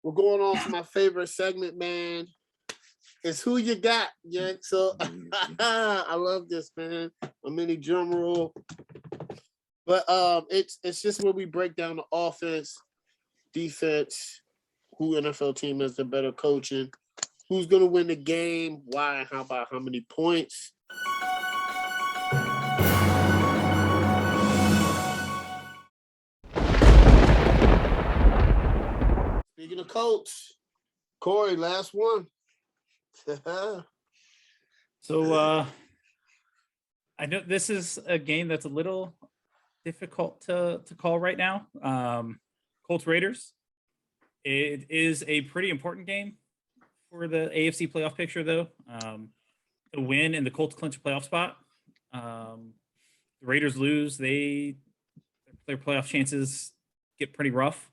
We're going on to my favorite segment, man. It's Who You Got, yeah. So I love this, man. A mini drum roll. But it's just where we break down the offense, defense, who NFL team has the better coaching, who's gonna win the game, why, how about how many points. Speaking of Colts, Corey, last one. So I know this is a game that's a little difficult to call right now. Colts Raiders. It is a pretty important game for the AFC playoff picture, though. The win and the Colts clinch a playoff spot. The Raiders lose, their playoff chances get pretty rough.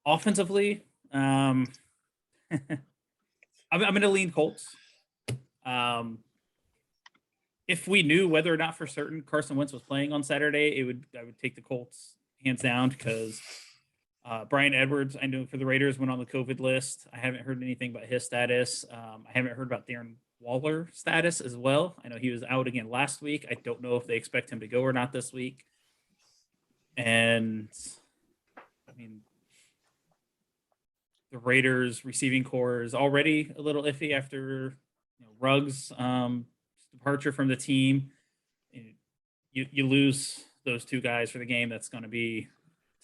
Offensively, I'm going to lean Colts. If we knew whether or not for certain Carson Wentz was playing on Saturday, I would take the Colts hands down because Brian Edwards, I know for the Raiders, went on the COVID list. I haven't heard anything about his status. I haven't heard about Darren Waller status as well. I know he was out again last week. I don't know if they expect him to go or not this week. And I mean, the Raiders receiving core is already a little iffy after Ruggs' departure from the team. You lose those two guys for the game. That's going to be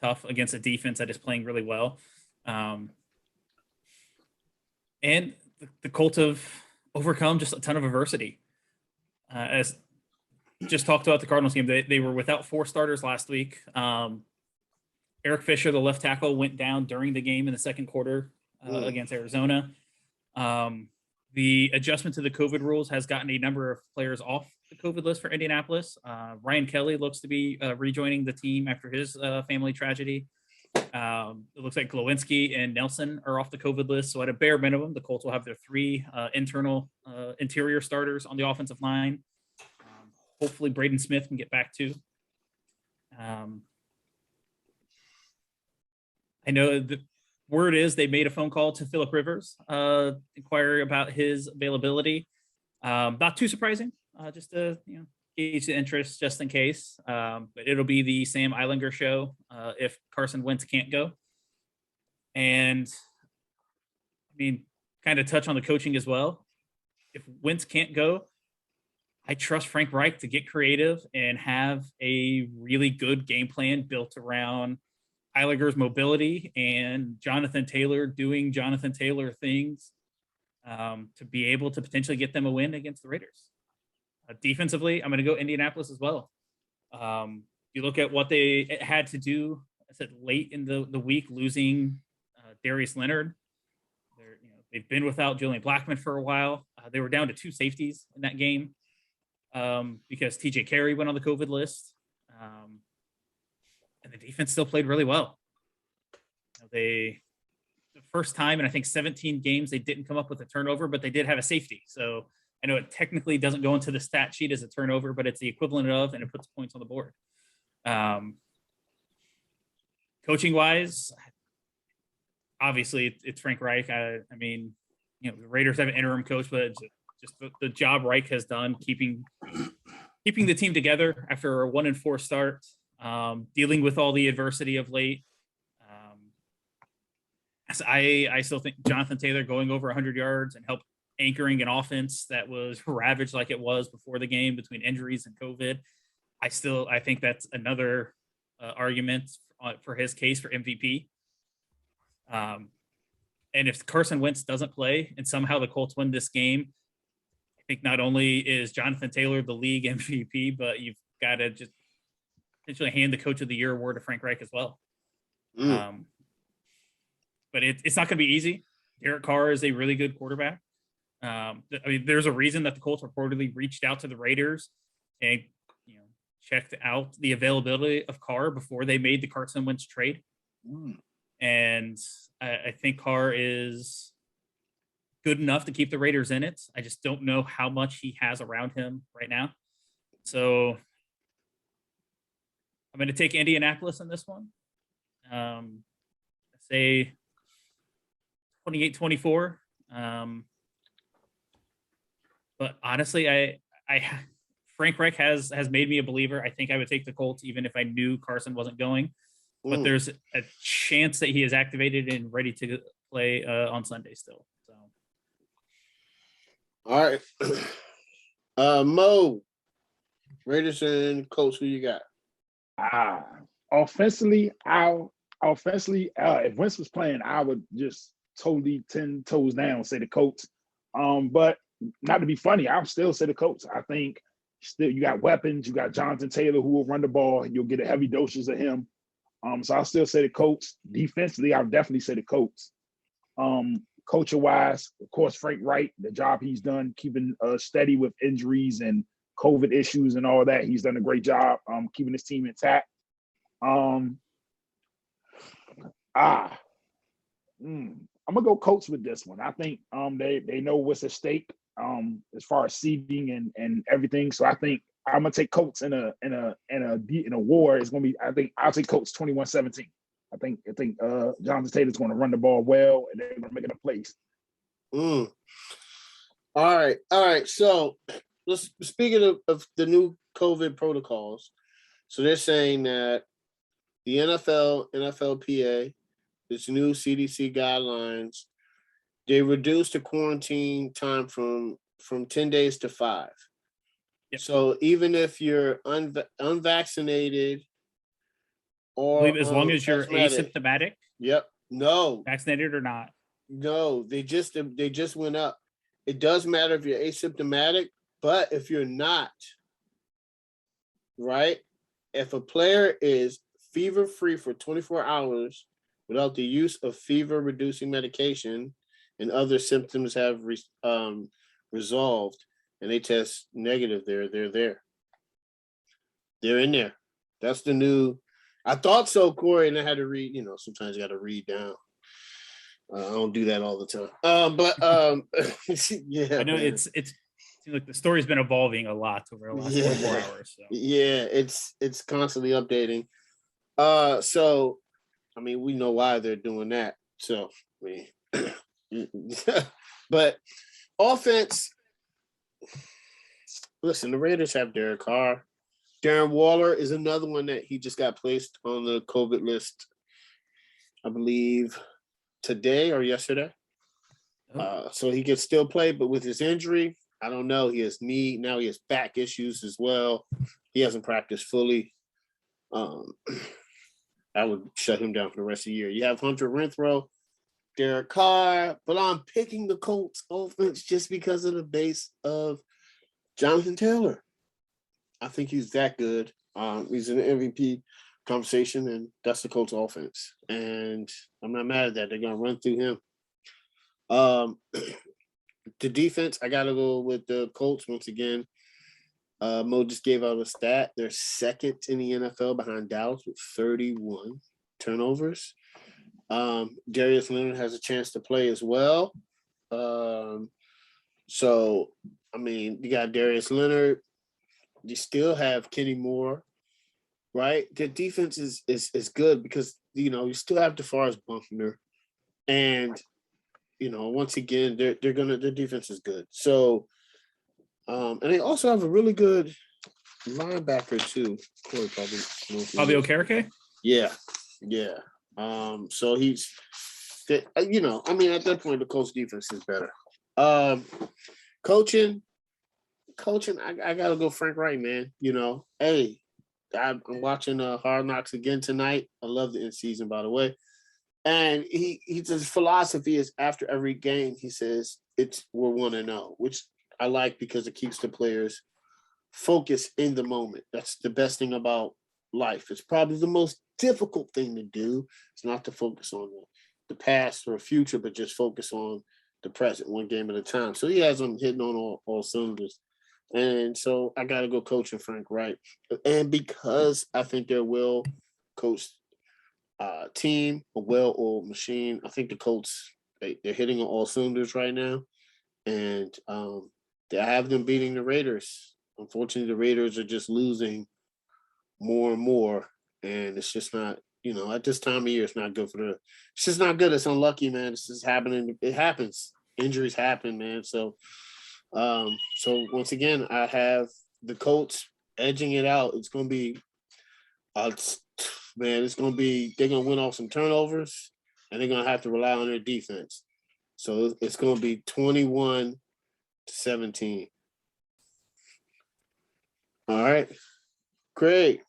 tough against a defense that is playing really well. And the Colts have overcome just a ton of adversity. As just talked about the Cardinals game, they were without 4 starters last week. Eric Fisher, the left tackle, went down during the game in the second quarter against Arizona. The adjustment to the COVID rules has gotten a number of players off the COVID list for Indianapolis. Ryan Kelly looks to be rejoining the team after his family tragedy. It looks like Glowinski and Nelson are off the COVID list. So at a bare minimum, the Colts will have their 3 interior starters on the offensive line. Hopefully Braden Smith can get back too. I know the word is they made a phone call to Phillip Rivers, inquiring about his availability. Not too surprising, just to gauge the interest just in case. But it'll be the Sam Eilinger show if Carson Wentz can't go. And I mean, kind of touch on the coaching as well. If Wentz can't go, I trust Frank Reich to get creative and have a really good game plan built around Eiliger's mobility and Jonathan Taylor doing Jonathan Taylor things to be able to potentially get them a win against the Raiders. Defensively, I'm going to go Indianapolis as well. You look at what they had to do, I said late in the week, losing Darius Leonard. They've been without Julian Blackmon for a while. They were down to 2 safeties in that game because TJ Carey went on the COVID list. And the defense still played really well. The first time in I think 17 games they didn't come up with a turnover, but they did have a safety. So I know it technically doesn't go into the stat sheet as a turnover, but it's the equivalent of, and it puts points on the board. Coaching wise, obviously it's Frank Reich. I mean, the Raiders have an interim coach, but it's just the job Reich has done keeping the team together after a 1-4 start. Dealing with all the adversity of late. I still think Jonathan Taylor going over 100 yards and help anchoring an offense that was ravaged like it was before the game between injuries and COVID. I think that's another argument for his case for MVP. And if Carson Wentz doesn't play and somehow the Colts win this game, I think not only is Jonathan Taylor the league MVP, but you've got to just potentially hand the Coach of the Year award to Frank Reich as well. But it's not going to be easy. Derek Carr is a really good quarterback. I mean, there's a reason that the Colts reportedly reached out to the Raiders and checked out the availability of Carr before they made the Carson Wentz trade. And I think Carr is good enough to keep the Raiders in it. I just don't know how much he has around him right now. So I'm going to take Indianapolis in this one. Say 28-24. But honestly, I Frank Reich has made me a believer. I think I would take the Colts even if I knew Carson wasn't going. But there's a chance that he is activated and ready to play on Sunday still. So, all right, Mo, Raiders and Colts. Who you got? Offensively, if Wentz was playing, I would just totally 10 toes down say the Colts. But not to be funny, I'll still say the Colts. I think still you got weapons. You got Jonathan Taylor who will run the ball. You'll get a heavy doses of him. So I'll still say the Colts. Defensively, I'll definitely say the Colts. Culture-wise, of course, Frank Wright, the job he's done, keeping steady with injuries and COVID issues and all that. He's done a great job keeping his team intact. I'm gonna go Colts with this one. I think they know what's at stake as far as seeding and everything. So I think I'm gonna take Colts in a war. It's gonna be. I think I'll take Colts 21-17. I think Jonathan Taylor's going to run the ball well and they're going to make it a place. All right. So speaking of the new COVID protocols, so they're saying that the NFL, NFLPA, this new CDC guidelines, they reduced the quarantine time from 10 days to 5. Yep. So even if you're unvaccinated or I believe as long as you're asymptomatic. Yep. No. Vaccinated or not. No, they just went up. It does matter if you're asymptomatic, but if you're not, right? If a player is fever-free for 24 hours without the use of fever-reducing medication and other symptoms have resolved and they test negative, they're there. They're in there. That's the new. I thought so, Corey, and I had to read. Sometimes you got to read down. I don't do that all the time. Yeah, I know man. It's like the story's been evolving a lot over the last 24 hours. So. Yeah, it's constantly updating. So, I mean, we know why they're doing that. So, but offense. Listen, the Raiders have Derek Carr. Darren Waller is another one that he just got placed on the COVID list, I believe, today or yesterday. So he could still play, but with his injury, I don't know. He has knee, now he has back issues as well. He hasn't practiced fully. I would shut him down for the rest of the year. You have Hunter Renfrow, Derek Carr, but I'm picking the Colts offense just because of the base of Jonathan Taylor. I think he's that good. He's in the MVP conversation, and that's the Colts offense. And I'm not mad at that. They're going to run through him. The defense, I got to go with the Colts once again. Mo just gave out a stat. They're second in the NFL behind Dallas with 31 turnovers. Darius Leonard has a chance to play as well. So, I mean, you got Darius Leonard. You still have Kenny Moore, right? The defense is good because, you still have DeForest Buckner. And, once again, their defense is good. So, and they also have a really good linebacker too. Corey Bobby Okereke? Yeah. So he's, I mean, at that point, the Colts defense is better. Coaching, I gotta go Frank Wright, man. Hey, I'm watching Hard Knocks again tonight. I love the end season, by the way. And his philosophy is after every game, he says we're 1-0, which I like because it keeps the players focused in the moment. That's the best thing about life. It's probably the most difficult thing to do. It's not to focus on the past or future, but just focus on the present, one game at a time. So he has them hitting on all cylinders. And so I got to go coaching Frank Wright. And because I think they're well-coached team, a well-oiled machine, I think the Colts, they're hitting on all cylinders right now. And they have them beating the Raiders. Unfortunately, the Raiders are just losing more and more and it's just not. At this time of year, it's not good for the. It's just not good. It's unlucky, man. This is happening. It happens. Injuries happen, man. So once again, I have the Colts edging it out. It's gonna be, it's gonna be. They're gonna win off some turnovers, and they're gonna have to rely on their defense. So it's gonna be 21-17. All right, great.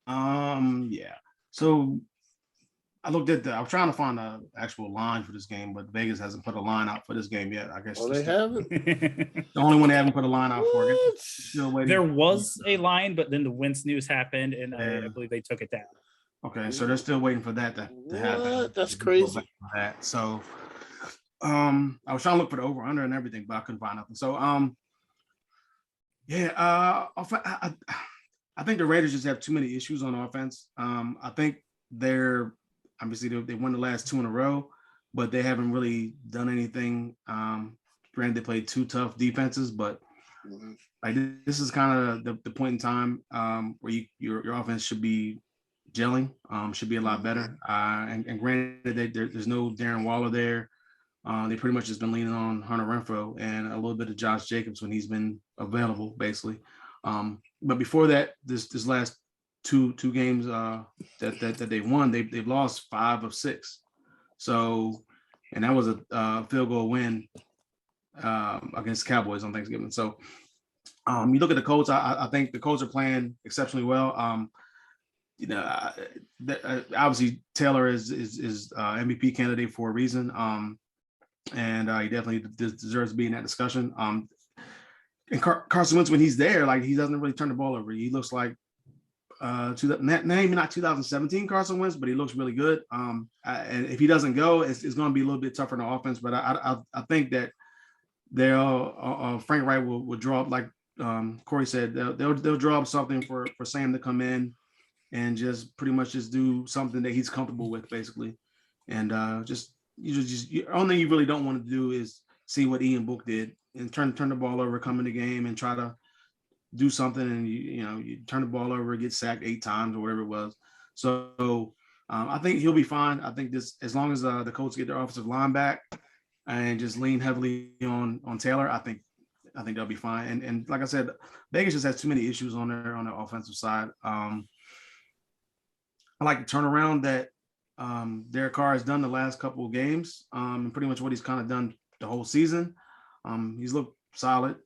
Yeah. So I looked at I was trying to find the actual line for this game, but Vegas hasn't put a line out for this game yet. I guess They haven't. the only one they haven't put a line out for it. Still waiting. There was a line, but then the Wentz news happened, and I believe they took it down. Okay, so they're still waiting for that to happen. That's crazy. So I was trying to look for the over under and everything, but I couldn't find nothing. So I think the Raiders just have too many issues on offense. I think they won the last 2 in a row, but they haven't really done anything. Granted, they played 2 tough defenses, but like this is kind of the point in time where your offense should be gelling, should be a lot better. And granted, there's no Darren Waller there. They pretty much just been leaning on Hunter Renfrow and a little bit of Josh Jacobs when he's been available, basically. But before that, this last two games that they won, they've lost 5 of 6. So, and that was a field goal win against Cowboys on Thanksgiving. So, you look at the Colts. I think the Colts are playing exceptionally well. Obviously Taylor is MVP candidate for a reason. And he definitely deserves to be in that discussion. And Carson Wentz, when he's there, like he doesn't really turn the ball over. He looks like maybe not 2017 Carson Wentz, but he looks really good. And if he doesn't go, it's going to be a little bit tougher in the offense. But I think that Frank Wright will draw up, like Corey said, they'll draw up something for Sam to come in and just pretty much just do something that he's comfortable with, basically. And the only thing you really don't want to do is see what Ian Book did and turn the ball over, come in the game and try to do something, and you turn the ball over, get sacked 8 times or whatever it was. So I think he'll be fine. I think this, as long as the Colts get their offensive line back and just lean heavily on Taylor, I think they'll be fine. And like I said, Vegas just has too many issues on their offensive side. I like the turnaround that Derek Carr has done the last couple of games, and pretty much what he's kind of done the whole season. He's looked solid,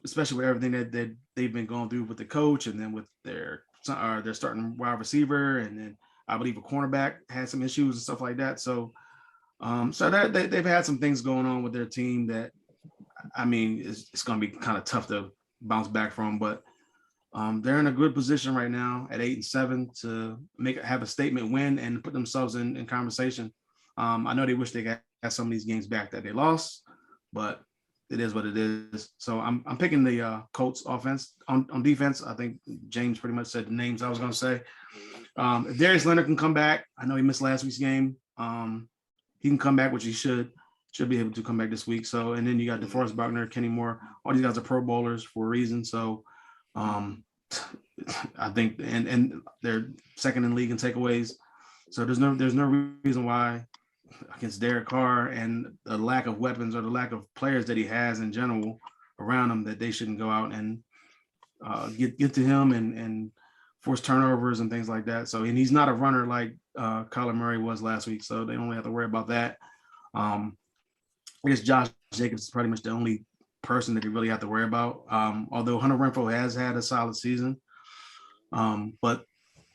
especially with everything that they've been going through with the coach, and then with their starting wide receiver, and then I believe a cornerback had some issues and stuff like that. So, that they've had some things going on with their team that, I mean, it's going to be kind of tough to bounce back from, but they're in a good position right now at 8-7 to have a statement win and put themselves in conversation. I know they wish they got some of these games back that they lost, but it is what it is. So I'm picking the Colts offense. On defense, I think James pretty much said the names I was going to say. If Darius Leonard can come back, I know he missed last week's game. He can come back, which he should be able to come back this week. So, and then you got DeForest Buckner, Kenny Moore. All these guys are Pro Bowlers for a reason. So, I think, and they're second in league in takeaways. So there's no reason why against Derek Carr and the lack of weapons or the lack of players that he has in general around him that they shouldn't go out and get to him and force turnovers and things like that. So, and he's not a runner like Kyler Murray was last week, so they don't have to worry about that. I guess Josh Jacobs is pretty much the only person that you really have to worry about. Although Hunter Renfrow has had a solid season, but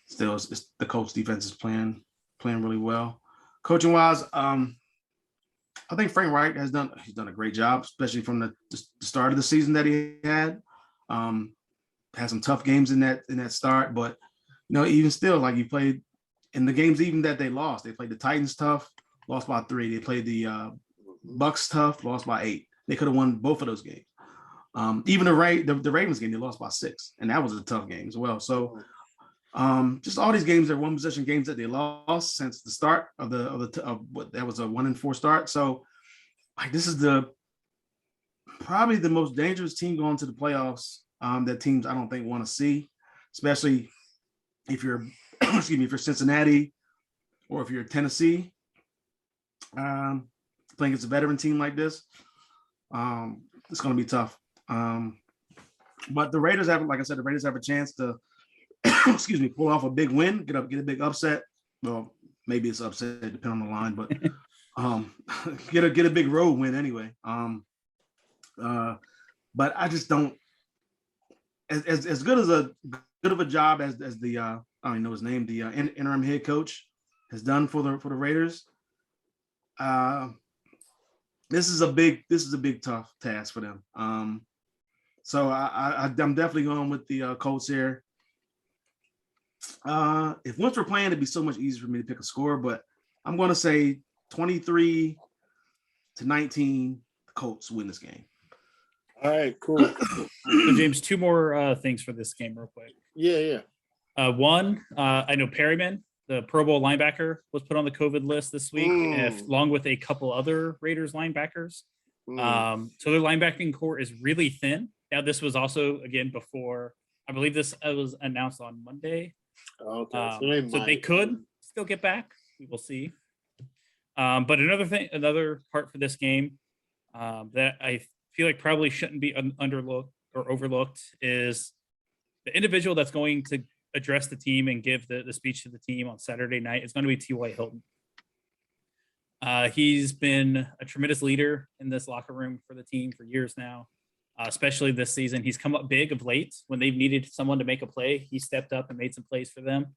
still, it's the Colts defense is playing really well. Coaching wise, I think Frank Wright he's done a great job, especially from the start of the season that he had. Had some tough games in that start, but even still, like you played in the games even that they lost. They played the Titans tough, lost by 3. They played the Bucks tough, lost by 8. They could have won both of those games. Even the Ravens game, they lost by 6, and that was a tough game as well. So just all these games are one possession games that they lost since the start of what that was a 1-4 start. So like this is probably the most dangerous team going to the playoffs that teams I don't think want to see, especially if you're excuse me, if you're Cincinnati or if you're Tennessee, playing against a veteran team like this, it's going to be tough. But the Raiders have, like I said, the Raiders have a chance to, excuse me, pull off a big win, get a big upset. Well, maybe it's upset depending on the line, but get a big road win anyway. But I just don't, as good of a job as the I don't even know his name, the interim head coach has done for the Raiders. This is a big tough task for them. So I'm definitely going with the Colts here. If once we're playing, it'd be so much easier for me to pick a score, but I'm going to say 23-19, the Colts win this game. All right, cool. So James, two more things for this game real quick. Yeah. One, I know Perryman, the Pro Bowl linebacker, was put on the COVID list this week, along with a couple other Raiders linebackers. So their linebacking core is really thin. Now, this was also, again, before, I believe this was announced on Monday. Okay, so they could still get back. We will see. But another part for this game that I feel like probably shouldn't be underlooked or overlooked is the individual that's going to address the team and give the speech to the team on Saturday night is going to be T.Y. Hilton. He's been a tremendous leader in this locker room for the team for years now, especially this season. He's come up big of late when they've needed someone to make a play. He stepped up and made some plays for them.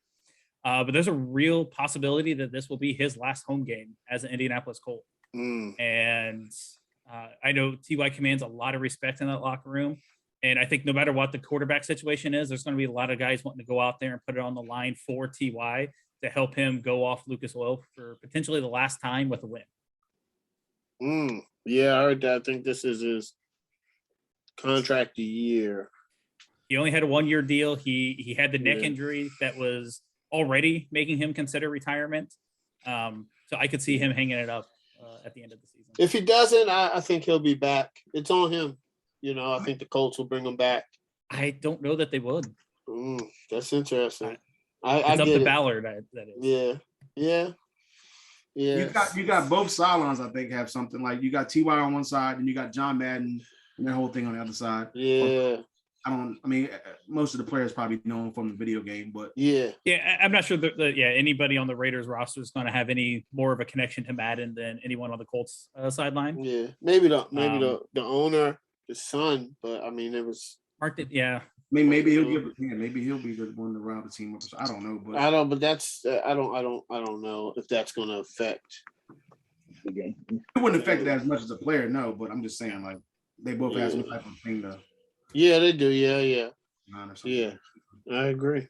But there's a real possibility that this will be his last home game as an Indianapolis Colt. And I know T.Y. commands a lot of respect in that locker room. And I think no matter what the quarterback situation is, there's going to be a lot of guys wanting to go out there and put it on the line for T.Y. to help him go off Lucas Oil for potentially the last time with a win. Yeah, I heard that. I think this is his contract a year. He only had a 1-year deal. He had the neck injury that was already making him consider retirement. So I could see him hanging it up at the end of the season. If he doesn't, I think he'll be back. It's on him. I think the Colts will bring him back. I don't know that they would. That's interesting. It's up to Ballard. That is. Yeah. You got both sidelines. I think have something like you got Ty on one side and you got John Madden and that whole thing on the other side. Yeah. I mean, most of the players probably know him from the video game, but yeah, I'm not sure that anybody on the Raiders roster is going to have any more of a connection to Madden than anyone on the Colts sideline. Yeah, maybe the owner, the son, but I mean it was marked it. Yeah, maybe he'll be the one to round the team up. I don't know, but but that's I don't know if that's going to affect the game. It wouldn't affect it as much as a player, no. But I'm just saying, like they both have some type of thing to. Yeah, they do. Yeah. I agree.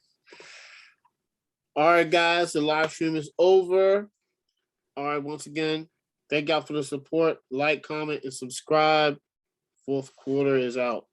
All right, guys, the live stream is over. All right, once again, thank y'all for the support. Like, comment, and subscribe. Fourth quarter is out.